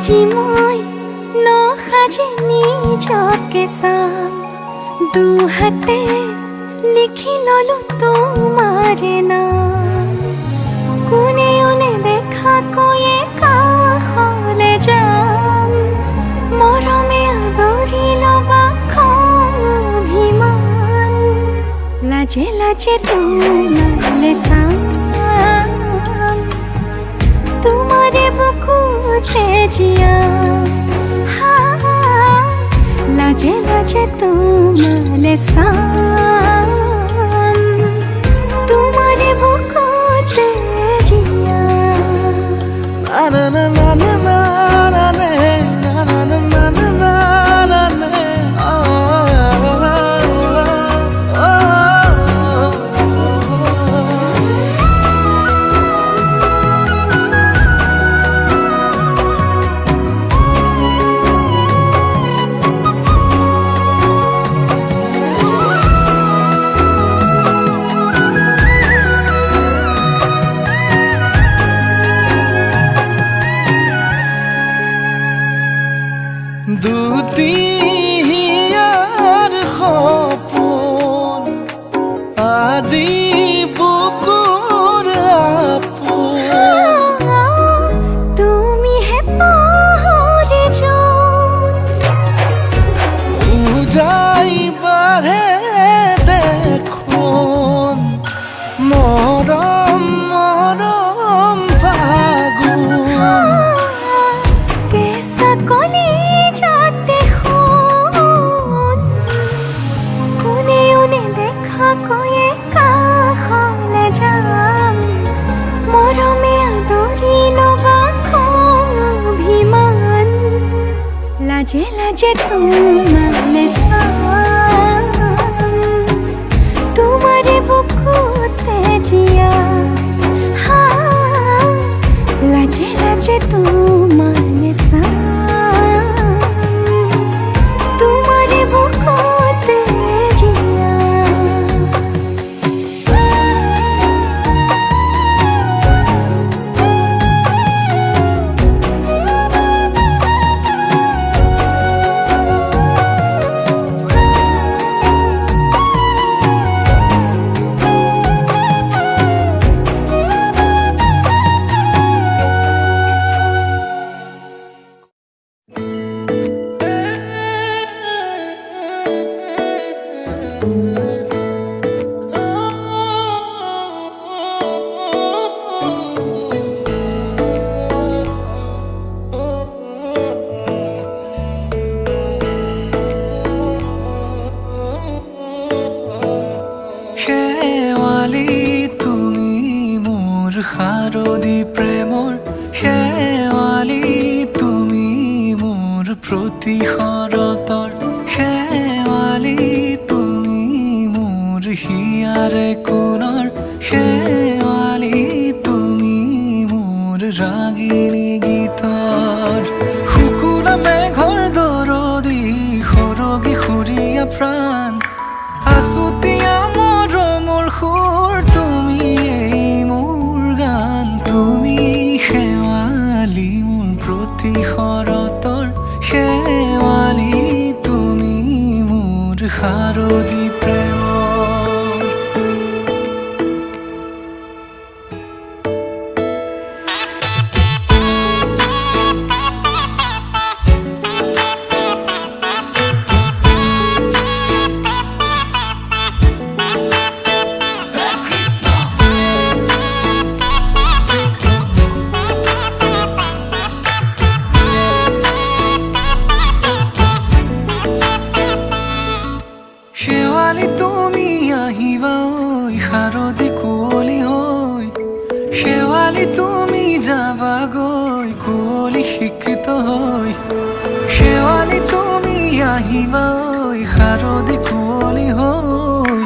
আজি মই নসাজে নিজকে চাম দুহাতে লিখি ললো তোমাৰে নাম কোনেও নেদেখা কৈয়ে কাষলে যাম মৰমে আদৰি লবা খং অভিমান লাজে লাজে তোমালে চাম তোমাৰে বুকুতে জিয়াম লাজে লাজে তোমালে চাম তোমাৰে বুকুতে জিয়াম না না না না না না না না না না না না না দুটিয়াৰ সপোন আজি বুকুৰ আপোন তুমিহে পাহৰি যোন উজাই বাঢ়ে দেখোন মৰম মৰম ফাগুন কেঁচা কলিজাতে সোণ কোনেও নেদেখা কৈয়ে কাষলে যাম মৰমে আদৰি লবা খং অভিমান লাজে লাজে তোমালে চাম তোমাৰে বুকুতে জিয়াম লাজে লাজে তোমালে চাম তোমাৰে বুকুতে জিয়াম শেৱালি তুমি মোৰ শাৰদী প্ৰেমৰ শেৱালি তুমি মোৰ প্ৰতি শৰতৰ শেৱালি তুমি মোৰ হিয়াৰে কোণৰ শেৱালি তুমি মোৰ ৰাগিনী গীতৰ শুকুৰা মেঘৰ দৰদি সৰগী সুৰীয়া প্ৰাণ আছুতীয়া মৰমৰ সুৰ তুমি এই মোৰ গান তুমি শেৱালি মোৰ প্ৰতি শৰতৰ শেৱালি তুমি মোৰ শাৰদী প্ৰেমৰ শেৱালি তুমি আহিবা ঐ শাৰদী কুঁৱলী হৈ শেৱালি তুমি যাবাগৈ কুঁৱলী শিক্ষিত হৈ শেৱালি তুমি আহিবা ঐ শাৰদী কুঁৱলী হৈ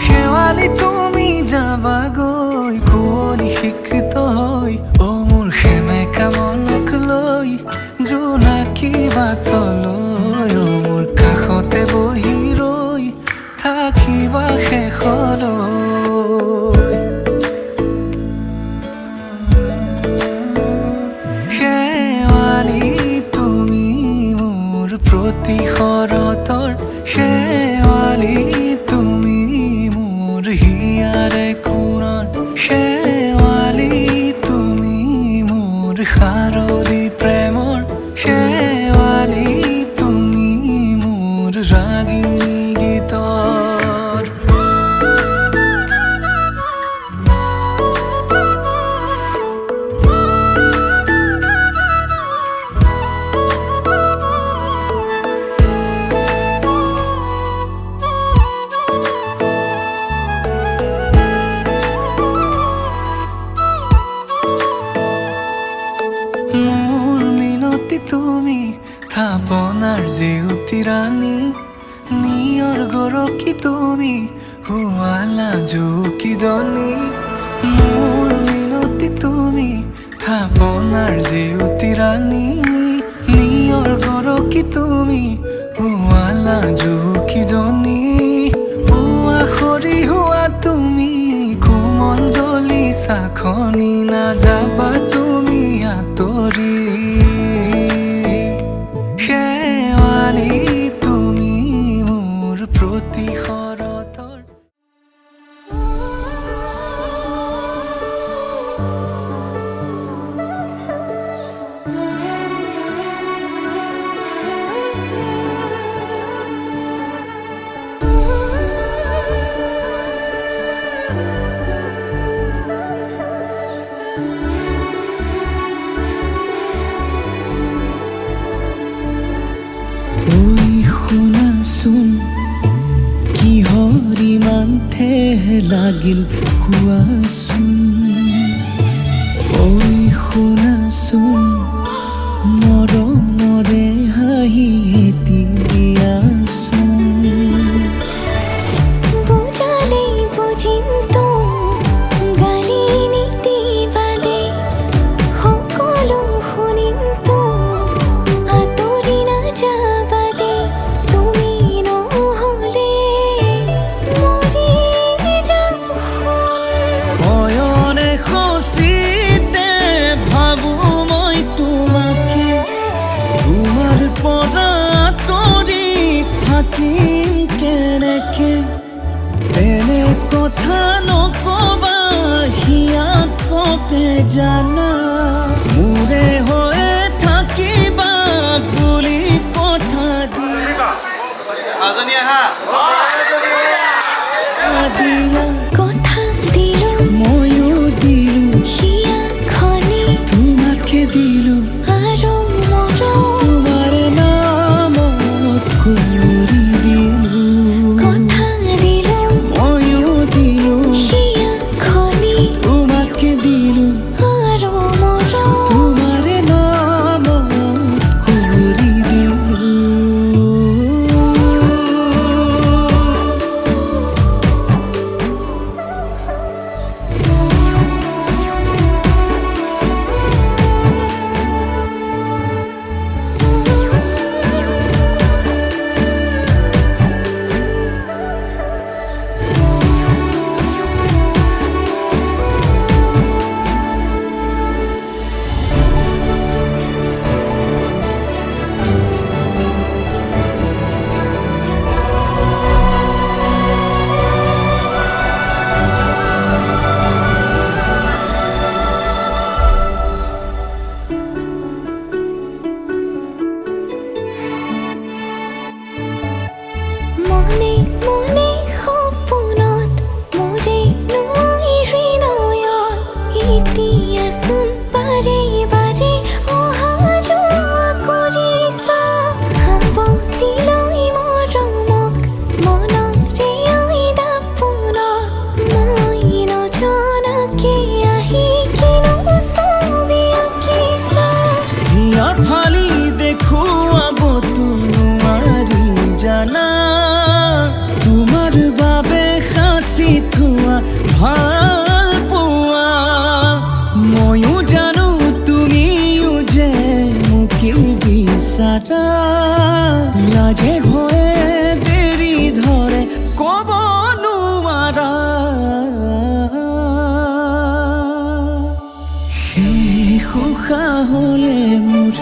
শেৱালি তুমি যাবাগৈ কুঁৱলী শিক্ষিত হৈ অ মোৰ সেমেকা মনক লৈ জোনাকী বাটলৈ অ মোৰ কাষতে বহি ৰৈ থাকিবা শেষলৈ শেৱালি অতি ৰাণী নিয়ৰ গৰকী তুমি শুৱালা জুকিজনী মোৰ মিনতি তুমি থাপনাৰ জেউতি ৰাণী নিয়ৰ গৰকী তুমি শুৱালা জুকিজনী পুৱা খৰি হোৱা তুমি কোমল দলি চাখনি নাযাবা তুমি আঁতৰি শেৱালি তুমি মোৰ প্ৰতি শৰতৰ ঐ শুনাচোন কিহৰ ইমান ঠেহ লাগিল কোৱাচোন ঐ শুনাচোন মৰমৰে হাঁহি এটি দিয়াচোন বুজালেই বুজিম তো গালি নীতি বাদে সকলো শুনিম তো আঁতৰি নাযাবা দে তুমি নহ'লে মৰি যাম অয়নে খচিতে ভাবো মই তোমাকে তোমাৰ পৰা আঁতৰি থাকিম কেনেকে এনে কথা নকবা হিয়া কপে জানা মোৰে হৈ থাকিবা বুলি কথা দিয়া কথা দিলো ময়ো দিলো হিয়া খনি তোমাকে দিলো আৰু মৰম তোমাৰ নামত কৰি দিলো কথা দিলো ময়ো দিলো হিয়া খনি তোমাকে দিলো আৰু মৰম তোমাৰ নামত কৰি দিলো মনে মনে সপোনত মোৰে নৈ হৃদয়ত এতিয়াচোন বাৰে বাৰে অহা যোৱা কৰিছা সাৱটিলৈ মৰমক মনৰে দাপোনত মই নজনাকে আহি কিনো ছবি আঁকিছা হিয়া ফালি দেখুৱাবতো নোৱাৰি জানা তোমাৰ বাবে সাঁচি থোৱা ভাল পোৱা ময়ো জানো তুমিও যে মোকেই বিচাৰা লাজে ভয়ে বেৰি ধৰে ক'ব নোৱাৰা শেষ উশাহ হ'লে মোৰ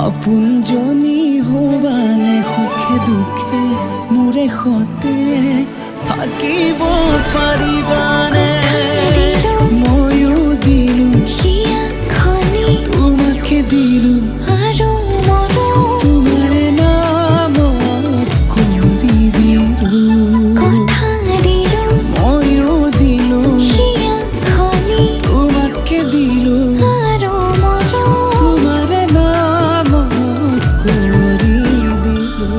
আপোনজনী হ'বানে সুখে দুখে মোৰে সতে থাকিব পাৰিবানে ময়ো দিলো হিয়া খনি তোমাকে দিলো আৰু মৰম তোমাৰ নামত কৰি দিলো কথা দিলো ময়ো দিলো হিয়া খনি তোমাকে দিলো আৰু মৰম তোমাৰ নামত কৰি দিলো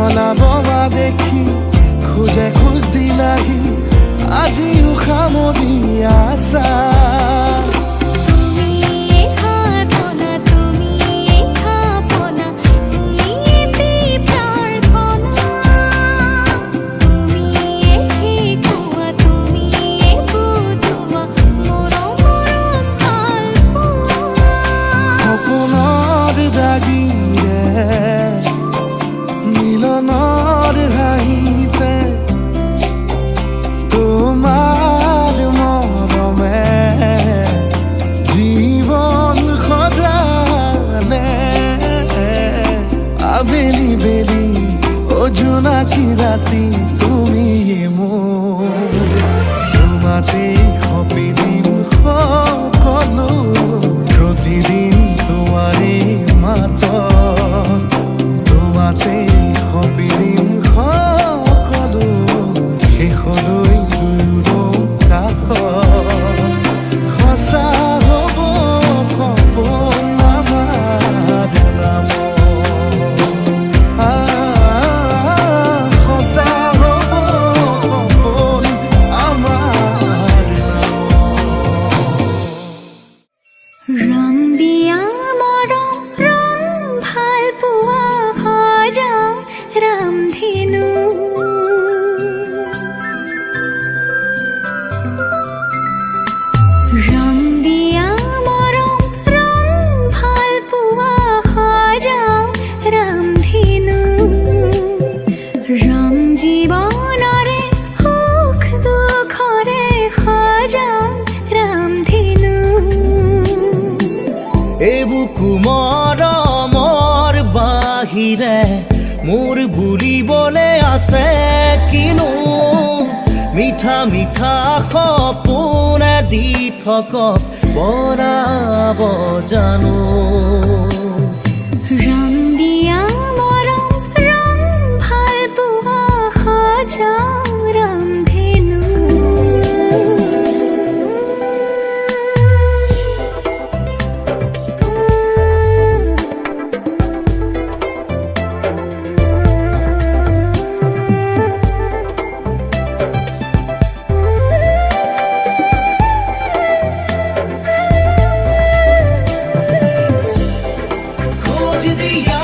পালাববা দেখি খোজে খোজ দিলাহি আজিও সামৰি আছা তুমি খাতনা তুমি খাপনা তুমি প্ৰাৰ্থনা তুমি শিকোৱা তুমি বুজোৱা মৰম ভালপোৱা সপোনৰ দাগিৰে মিলনৰ হাঁহিতে তোমাৰ মৰমে জীৱন সজালে আবেলি বেলি জোনাকী ৰাতি তুমিয়ে মোৰ তোমাতেই সপি দিম সকলো প্ৰতিদিন তোমাৰে মাতত তোমাতেই সপি দিম সকলো শেষলৈ দুয়ো কাষত সঁচা হ'ব সপোন আমাৰ নামত সঁচা হ'ব সপোন আমাৰ ৰং দিয়া মৰম ৰং ভাল পোৱা সজাও ৰামধেনু ৰং দিয়া মৰম ৰং ভাল পোৱা সজাও ৰামধেনু ৰং জীৱনৰে সুখ দুখৰে সজাও ৰামধেনু এবুকু মৰমৰ বাহিৰে মোৰ বুলিবলে আছে কিনো মিঠা মিঠা সপোনে দি থকক বনাব জানো ৰং দিয়া মৰম ৰং ভাল পোৱা সজাও ৰামধেনু खोज दिया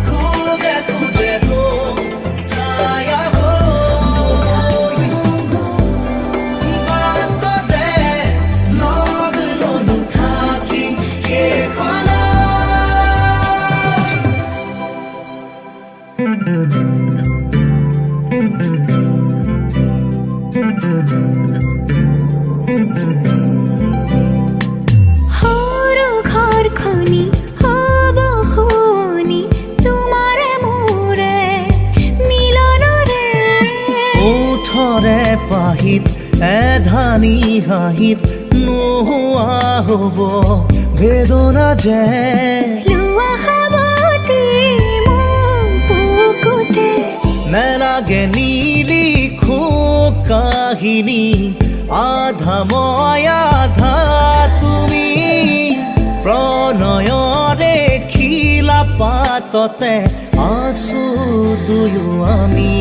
खोजे खोजे तो साया हो বাটতে লগ ললো থাকি সেইখনত সৰু ঘৰখনি হ'ব শুৱনি তোমাৰে মোৰে মিলনৰে ওঠৰে পাহিত এধানি হাঁহিত নোহোৱা হ'ব বেদনা যে লোৱা সাৱটি মোক বুকুতে নেলাগে নিলিখো কাহিনী আধা মই আধা তুমি প্ৰণয়ৰে খিলা পাততে আছো দুয়ো আমি